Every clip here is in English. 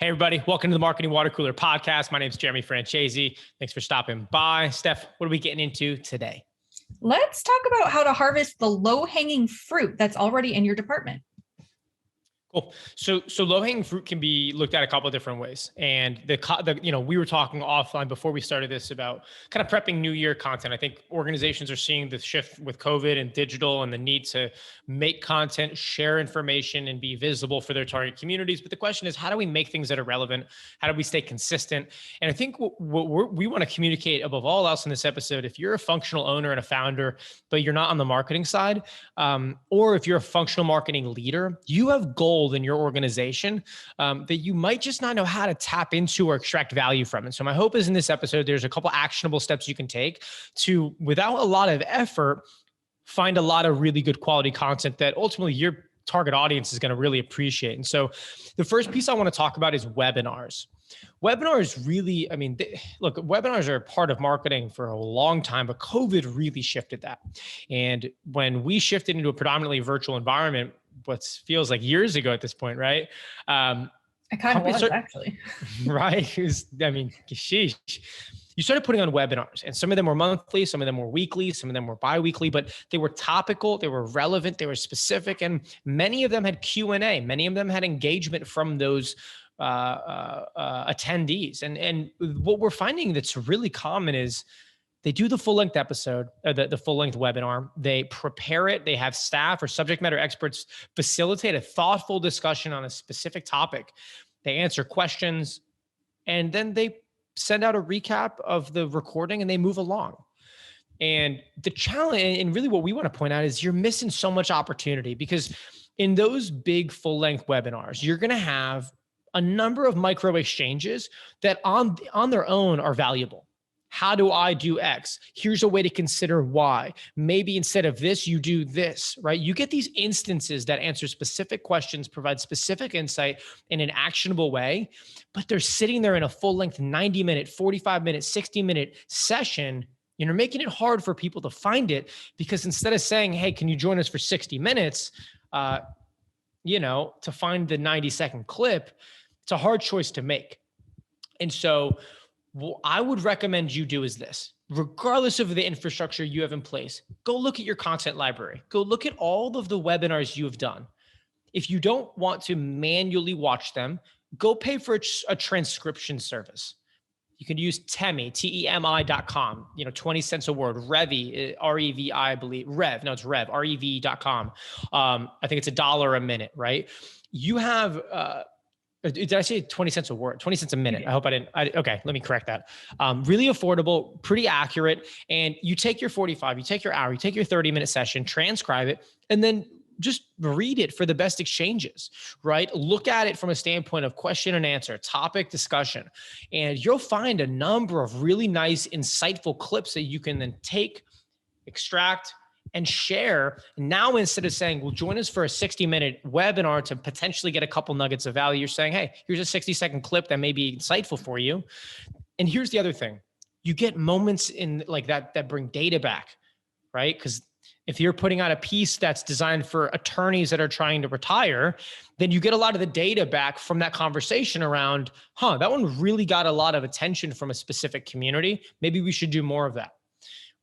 Hey, everybody. Welcome to the Marketing Water Cooler Podcast. My name is Jeremy Francesi. Thanks for stopping by. Steph, what are we getting into today? Let's talk about how to harvest the low-hanging fruit that's already in your department. Cool. So low-hanging fruit can be looked at a couple of different ways. And we were talking offline before we started this about kind of prepping New Year content. I think organizations are seeing the shift with COVID and digital and the need to make content, share information, and be visible for their target communities. But the question is, how do we make things that are relevant? How do we stay consistent? And I think what we want to communicate above all else in this episode, if you're a functional owner and a founder, but you're not on the marketing side, or if you're a functional marketing leader, you have goals in your organization that you might just not know how to tap into or extract value from. And so my hope is in this episode, there's a couple actionable steps you can take to, without a lot of effort, find a lot of really good quality content that ultimately your target audience is going to really appreciate. And so the first piece I want to talk about is webinars. Webinars really, look, webinars are a part of marketing for a long time, but COVID really shifted that. And when we shifted into a predominantly virtual environment, what feels like years ago at this point, right? I kind of was actually. Right? Sheesh. You started putting on webinars, and some of them were monthly, some of them were weekly, some of them were bi-weekly, but they were topical, they were relevant, they were specific, and many of them had Q&A. Many of them had engagement from those attendees. And what we're finding that's really common is they do the full-length episode, the full-length webinar. They prepare it. They have staff or subject matter experts facilitate a thoughtful discussion on a specific topic. They answer questions, and then they send out a recap of the recording, and they move along. And the challenge, and really what we want to point out, is you're missing so much opportunity, because in those big full-length webinars, you're going to have a number of micro exchanges that on their own are valuable. How do I do X? Here's a way to consider Y. Maybe instead of this, you do this, right? You get these instances that answer specific questions, provide specific insight in an actionable way, but they're sitting there in a full-length 90-minute, 45-minute, 60-minute session. You're making it hard for people to find it, because instead of saying, hey, can you join us for 60 minutes, to find the 90-second clip, it's a hard choice to make. And so what I would recommend you do is this: regardless of the infrastructure you have in place, go look at your content library. Go look at all of the webinars you have done. If you don't want to manually watch them, go pay for a transcription service. You can use Temi, TEMI.com, 20 cents a word. Revi, REVI, I believe. It's Rev, REV.com. I think it's $1 a minute, right? You have, did I say 20 cents a word? 20 cents a minute. I hope I didn't. Okay, let me correct that. Really affordable, pretty accurate. And you take your 45, you take your hour, you take your 30-minute session, transcribe it, and then just read it for the best exchanges, right? Look at it from a standpoint of question and answer, topic discussion, and you'll find a number of really nice, insightful clips that you can then take, extract, and share. Now, instead of saying, well, join us for a 60-minute webinar to potentially get a couple nuggets of value, you're saying, hey, here's a 60-second clip that may be insightful for you. And here's the other thing. You get moments in like that bring data back, right? Because if you're putting out a piece that's designed for attorneys that are trying to retire, then you get a lot of the data back from that conversation around, that one really got a lot of attention from a specific community. Maybe we should do more of that,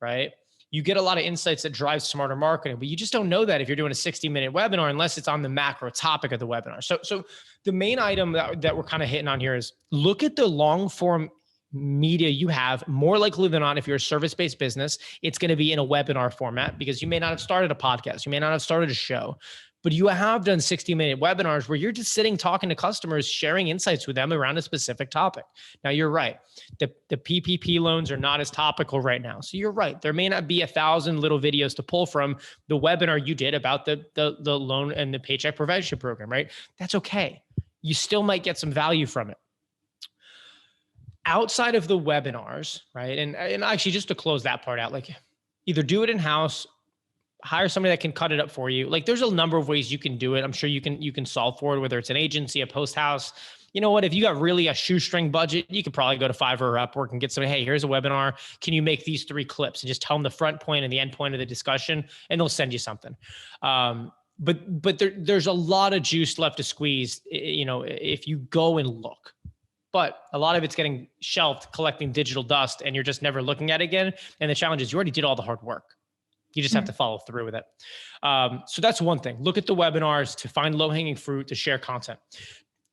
right? You get a lot of insights that drive smarter marketing, but you just don't know that if you're doing a 60-minute webinar unless it's on the macro topic of the webinar. So the main item that we're kind of hitting on here is look at the long form media you have. More likely than not, if you're a service-based business, it's going to be in a webinar format, because you may not have started a podcast, you may not have started a show, but you have done 60-minute webinars where you're just sitting, talking to customers, sharing insights with them around a specific topic. Now, you're right. The PPP loans are not as topical right now. So you're right. There may not be 1,000 little videos to pull from the webinar you did about the loan and the Paycheck Prevention Program, right? That's okay. You still might get some value from it. Outside of the webinars, right? And actually, just to close that part out, like either do it in-house, hire somebody that can cut it up for you. Like there's a number of ways you can do it. I'm sure you can solve for it, whether it's an agency, a post house. You know what? If you got really a shoestring budget, you could probably go to Fiverr or Upwork and get somebody, hey, here's a webinar. Can you make these 3 clips? And just tell them the front point and the end point of the discussion, and they'll send you something. but there's a lot of juice left to squeeze, if you go and look. But a lot of it's getting shelved, collecting digital dust, and you're just never looking at it again. And the challenge is you already did all the hard work. You just have to follow through with it. So that's one thing. Look at the webinars to find low-hanging fruit, to share content.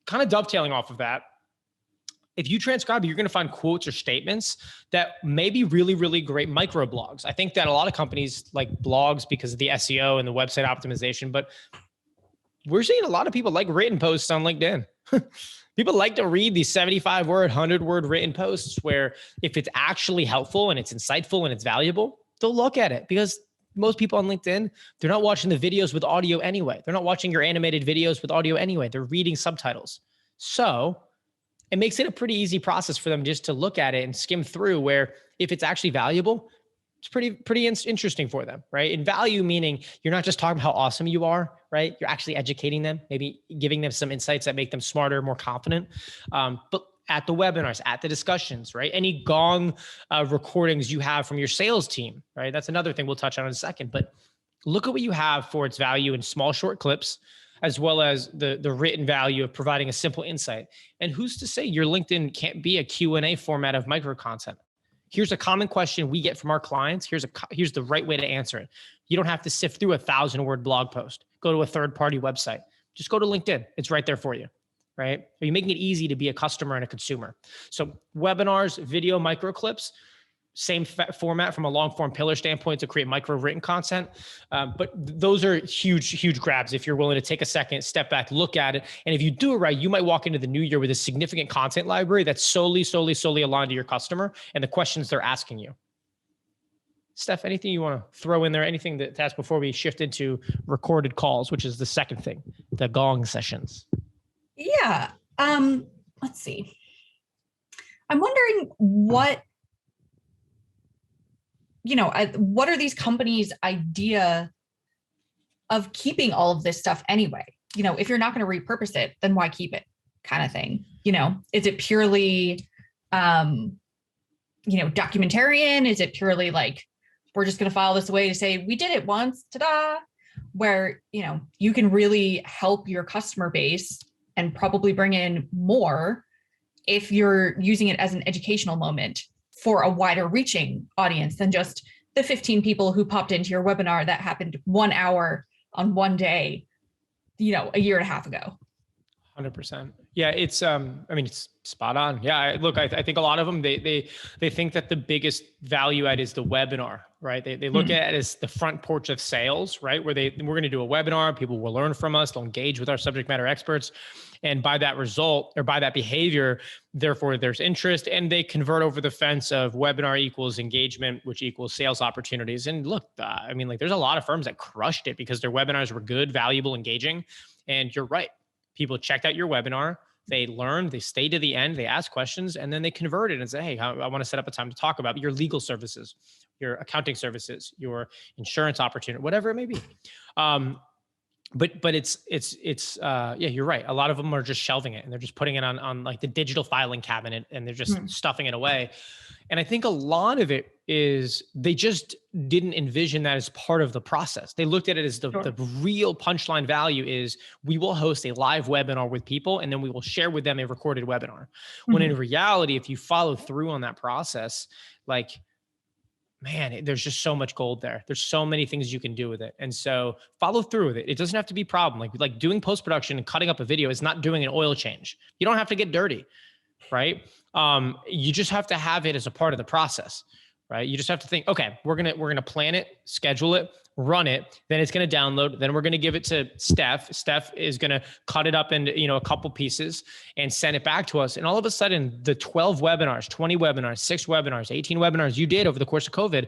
Kind of dovetailing off of that, if you transcribe, you're going to find quotes or statements that may be really, really great micro blogs. I think that a lot of companies like blogs because of the SEO and the website optimization, but we're seeing a lot of people like written posts on LinkedIn. People like to read these 75-word, 100-word written posts where if it's actually helpful and it's insightful and it's valuable, they'll look at it, because most people on LinkedIn, they're not watching the videos with audio anyway. They're not watching your animated videos with audio anyway. They're reading subtitles. So it makes it a pretty easy process for them just to look at it and skim through, where if it's actually valuable, it's pretty interesting for them, right? And value meaning you're not just talking about how awesome you are, right? You're actually educating them, maybe giving them some insights that make them smarter, more confident. But at the webinars, at the discussions, right? Any gong recordings you have from your sales team, right? That's another thing we'll touch on in a second. But look at what you have for its value in small, short clips, as well as the written value of providing a simple insight. And who's to say your LinkedIn can't be a Q&A format of micro content? Here's a common question we get from our clients. Here's the right way to answer it. You don't have to sift through a 1,000-word blog post. Go to a third-party website. Just go to LinkedIn. It's right there for you, right? Are you making it easy to be a customer and a consumer? So webinars, video, micro clips, same format from a long form pillar standpoint to create micro written content. But those are huge, huge grabs. If you're willing to take a second, step back, look at it. And if you do it right, you might walk into the new year with a significant content library that's solely aligned to your customer and the questions they're asking you. Steph, anything you want to throw in there? Anything to ask before we shift into recorded calls, which is the second thing, the gong sessions? Yeah. Let's see. I'm wondering what are these companies' idea of keeping all of this stuff anyway? If you're not going to repurpose it, then why keep it, kind of thing? Is it purely, documentarian? Is it purely like, we're just going to file this away to say, we did it once, ta-da, where, you can really help your customer base and probably bring in more if you're using it as an educational moment for a wider reaching audience than just the 15 people who popped into your webinar that happened 1 hour on one day, a year and a half ago. 100%. Yeah, it's it's spot on. Yeah, look, I think a lot of them, they think that the biggest value add is the webinar, right? They look at it as the front porch of sales, right? Where we're going to do a webinar, people will learn from us, they'll engage with our subject matter experts. And by that result, or by that behavior, therefore there's interest, and they convert over the fence of webinar equals engagement, which equals sales opportunities. And look, there's a lot of firms that crushed it because their webinars were good, valuable, engaging. And you're right. People checked out your webinar, they learned, they stayed to the end, they asked questions, and then they converted and say, hey, I want to set up a time to talk about your legal services, your accounting services, your insurance opportunity, whatever it may be. But it's you're right. A lot of them are just shelving it and they're just putting it on like the digital filing cabinet and they're just stuffing it away. And I think a lot of it is they just didn't envision that as part of the process. They looked at it as the real punchline value is we will host a live webinar with people and then we will share with them a recorded webinar. When in reality, if you follow through on that process, like, man, there's just so much gold there. There's so many things you can do with it. And so follow through with it. It doesn't have to be a problem. Like doing post-production and cutting up a video is not doing an oil change. You don't have to get dirty, right? You just have to have it as a part of the process, right? You just have to think, okay, we're going to plan it, schedule it, run it, then it's going to download. Then we're going to give it to Steph. Steph is going to cut it up into, a couple pieces and send it back to us. And all of a sudden the 12 webinars, 20 webinars, 6 webinars, 18 webinars you did over the course of COVID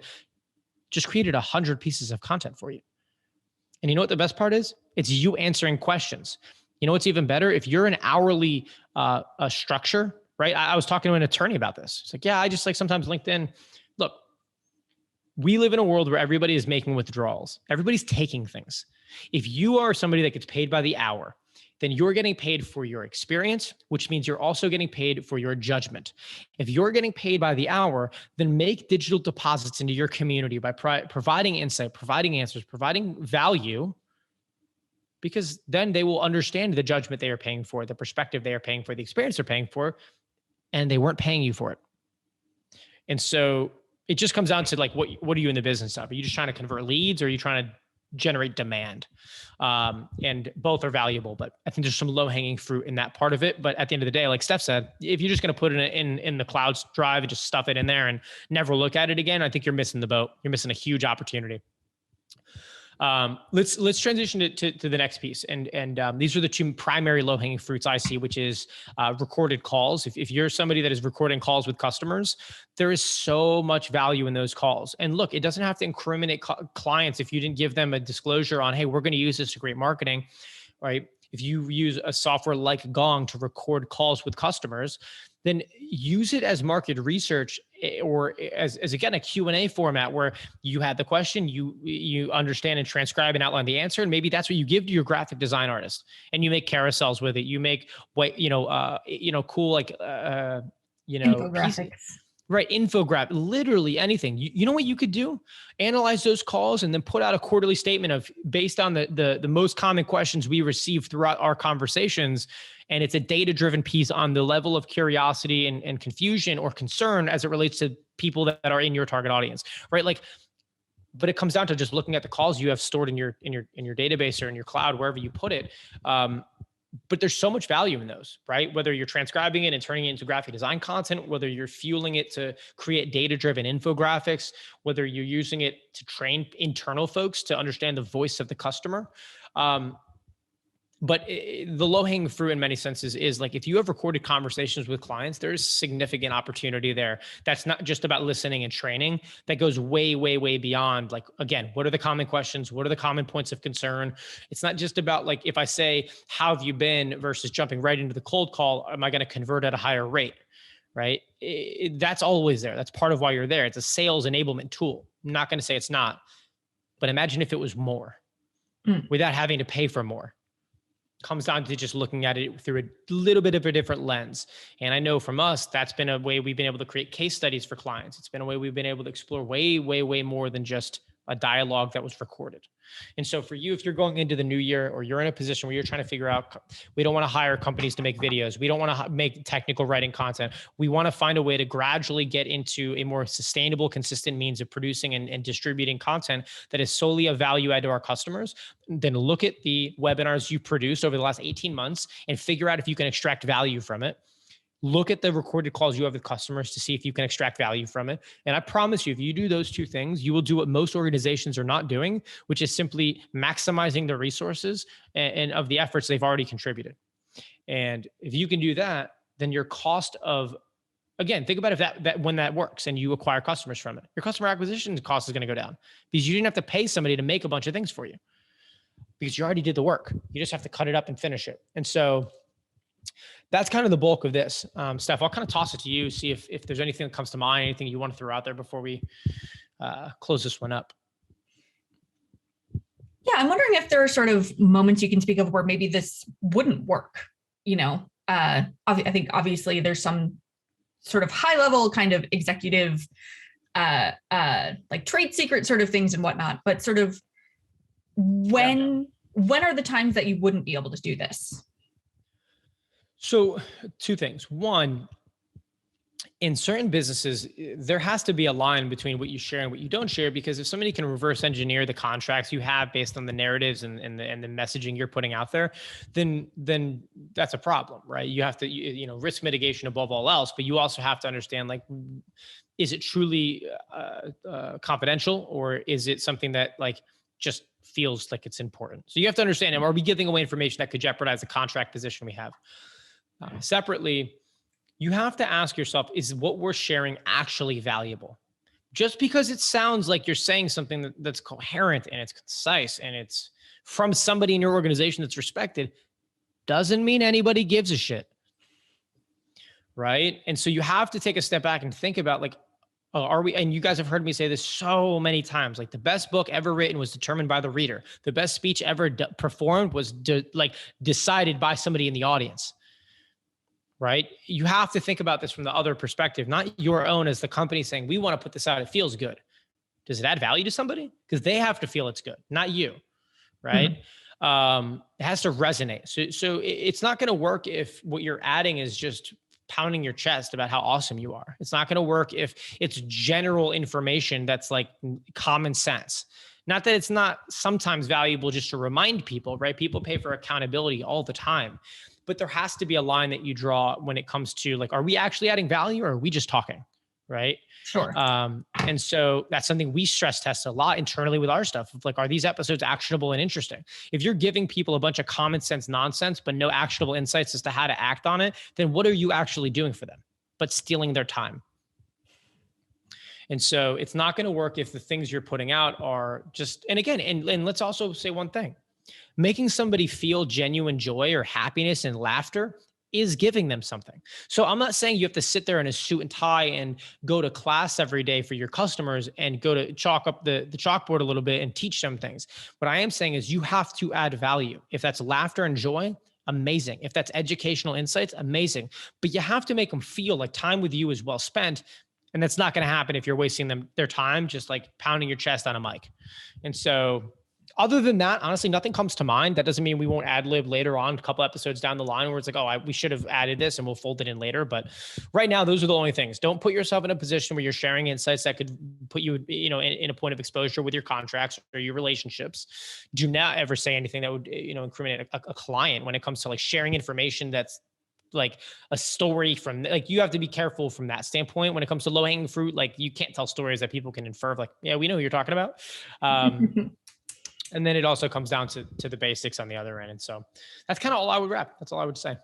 just created 100 pieces of content for you. And you know what the best part is? It's you answering questions. You know what's even better? If you're an hourly structure, right? I was talking to an attorney about this. It's like, yeah, I just like sometimes LinkedIn. Look, we live in a world where everybody is making withdrawals. Everybody's taking things. If you are somebody that gets paid by the hour, then you're getting paid for your experience, which means you're also getting paid for your judgment. If you're getting paid by the hour, then make digital deposits into your community by providing insight, providing answers, providing value, because then they will understand the judgment they are paying for, the perspective they are paying for, the experience they're paying for, and they weren't paying you for it. And so it just comes down to like, what are you in the business of? Are you just trying to convert leads, or are you trying to generate demand? And both are valuable, but I think there's some low hanging fruit in that part of it. But at the end of the day, like Steph said, if you're just going to put it in the clouds drive and just stuff it in there and never look at it again, I think you're missing the boat. You're missing a huge opportunity. Let's transition to the next piece. And these are the two primary low hanging fruits I see, which is recorded calls. If you're somebody that is recording calls with customers, there is so much value in those calls. And look, it doesn't have to incriminate clients if you didn't give them a disclosure on, hey, we're going to use this to create marketing, right? If you use a software like Gong to record calls with customers, then use it as market research, or as again, a Q&A format where you had the question, you understand and transcribe and outline the answer. And maybe that's what you give to your graphic design artist, and you make carousels with it. You make cool, like, infographics. Right. Infographic, literally anything. You know what you could do? Analyze those calls and then put out a quarterly statement of, based on the most common questions we receive throughout our conversations. And it's a data-driven piece on the level of curiosity and confusion or concern as it relates to people that are in your target audience, right? Like, but it comes down to just looking at the calls you have stored in your database or in your cloud, wherever you put it. But there's so much value in those, right? Whether you're transcribing it and turning it into graphic design content, whether you're fueling it to create data-driven infographics, whether you're using it to train internal folks to understand the voice of the customer. But the low-hanging fruit in many senses is like, if you have recorded conversations with clients, there's significant opportunity there. That's not just about listening and training. That goes way, way, way beyond, like, again, what are the common questions? What are the common points of concern? It's not just about, like, if I say, how have you been, versus jumping right into the cold call, am I going to convert at a higher rate, right? That's always there. That's part of why you're there. It's a sales enablement tool. I'm not going to say it's not, but imagine if it was more without having to pay for more. Comes down to just looking at it through a little bit of a different lens. And I know from us, that's been a way we've been able to create case studies for clients. It's been a way we've been able to explore way, way, way more than just a dialogue that was recorded. And so for you, if you're going into the new year, or you're in a position where you're trying to figure out, we don't want to hire companies to make videos. We don't want to make technical writing content. We want to find a way to gradually get into a more sustainable, consistent means of producing and distributing content that is solely of value add to our customers. Then look at the webinars you produced over the last 18 months and figure out if you can extract value from it. Look at the recorded calls you have with customers to see if you can extract value from it. And I promise you, if you do those two things, you will do what most organizations are not doing, which is simply maximizing the resources and of the efforts they've already contributed. And if you can do that, then your cost of, again, think about if that when that works and you acquire customers from it, your customer acquisition cost is going to go down, because you didn't have to pay somebody to make a bunch of things for you, because you already did the work. You just have to cut it up and finish it. And so that's kind of the bulk of this. Steph, I'll kind of toss it to you, see if there's anything that comes to mind, anything you want to throw out there before we close this one up. Yeah, I'm wondering if there are sort of moments you can speak of where maybe this wouldn't work. I think obviously there's some sort of high level kind of executive, like trade secret sort of things and whatnot, but sort of when are the times that you wouldn't be able to do this? So two things. One, in certain businesses, there has to be a line between what you share and what you don't share, because if somebody can reverse engineer the contracts you have based on the narratives and the messaging you're putting out there, then that's a problem, right? You have to, risk mitigation above all else, but you also have to understand, like, is it truly confidential, or is it something that, like, just feels like it's important? So you have to understand, are we giving away information that could jeopardize the contract position we have? Separately, you have to ask yourself, is what we're sharing actually valuable? Just because it sounds like you're saying something that's coherent and it's concise and it's from somebody in your organization that's respected, doesn't mean anybody gives a shit, right? And so you have to take a step back and think about, like, are we, and you guys have heard me say this so many times, like, the best book ever written was determined by the reader. The best speech ever performed was decided by somebody in the audience. Right? You have to think about this from the other perspective, not your own as the company saying, we want to put this out. It feels good. Does it add value to somebody? Because they have to feel it's good, not you. Right. It has to resonate. So it's not going to work if what you're adding is just pounding your chest about how awesome you are. It's not going to work if it's general information that's like common sense. Not that it's not sometimes valuable just to remind people, right? People pay for accountability all the time, but there has to be a line that you draw when it comes to like, are we actually adding value or are we just talking? Right. Sure. And so that's something we stress test a lot internally with our stuff. Like, are these episodes actionable and interesting? If you're giving people a bunch of common sense nonsense, but no actionable insights as to how to act on it, then what are you actually doing for them? But stealing their time. And so it's not going to work if the things you're putting out are just, and again, and let's also say one thing, making somebody feel genuine joy or happiness and laughter is giving them something. So I'm not saying you have to sit there in a suit and tie and go to class every day for your customers and go to chalk up the chalkboard a little bit and teach them things. What I am saying is you have to add value. If that's laughter and joy, amazing. If that's educational insights, amazing. But you have to make them feel like time with you is well spent. And that's not going to happen if you're wasting their time, just like pounding your chest on a mic. And so other than that, honestly, nothing comes to mind. That doesn't mean we won't ad lib later on, a couple episodes down the line where it's like, oh, we should have added this and we'll fold it in later. But right now, those are the only things. Don't put yourself in a position where you're sharing insights that could put you, in a point of exposure with your contracts or your relationships. Do not ever say anything that would, incriminate a client when it comes to like sharing information that's like a story from, like, you have to be careful from that standpoint when it comes to low hanging fruit. Like, you can't tell stories that people can infer, like, yeah, we know who you're talking about. And then it also comes down to the basics on the other end. And so that's kind of all I would wrap. That's all I would say.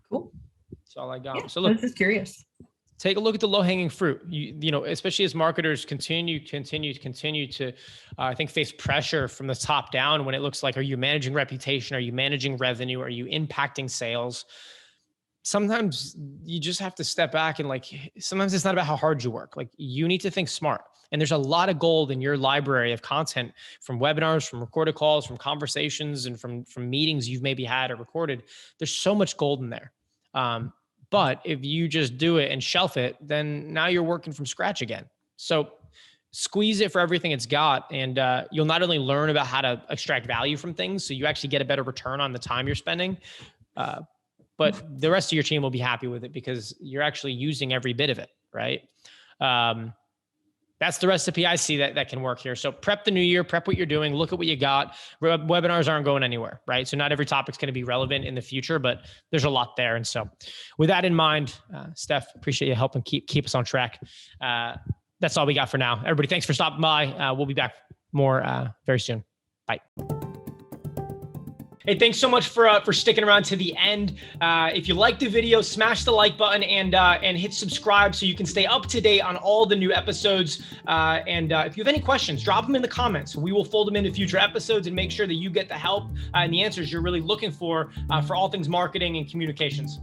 Cool. That's all I got. Yeah, so look, I'm just curious. Take a look at the low hanging fruit. Especially as marketers continue to, I think, face pressure from the top down when it looks like, are you managing reputation? Are you managing revenue? Are you impacting sales? Sometimes you just have to step back and sometimes it's not about how hard you work. Like, you need to think smart. And there's a lot of gold in your library of content from webinars, from recorded calls, from conversations, and from meetings you've maybe had or recorded. There's so much gold in there. But if you just do it and shelf it, then now you're working from scratch again. So squeeze it for everything it's got. And you'll not only learn about how to extract value from things, so you actually get a better return on the time you're spending, but the rest of your team will be happy with it because you're actually using every bit of it, right? That's the recipe I see that can work here. So prep the new year, prep what you're doing, look at what you got. Webinars aren't going anywhere, right? So not every topic's going to be relevant in the future, but there's a lot there. And so with that in mind, Steph, appreciate you helping keep us on track. That's all we got for now. Everybody, thanks for stopping by. We'll be back more very soon. Bye. Hey, thanks so much for sticking around to the end. If you liked the video, smash the like button and hit subscribe so you can stay up to date on all the new episodes. And if you have any questions, drop them in the comments. We will fold them into future episodes and make sure that you get the help and the answers you're really looking for all things marketing and communications.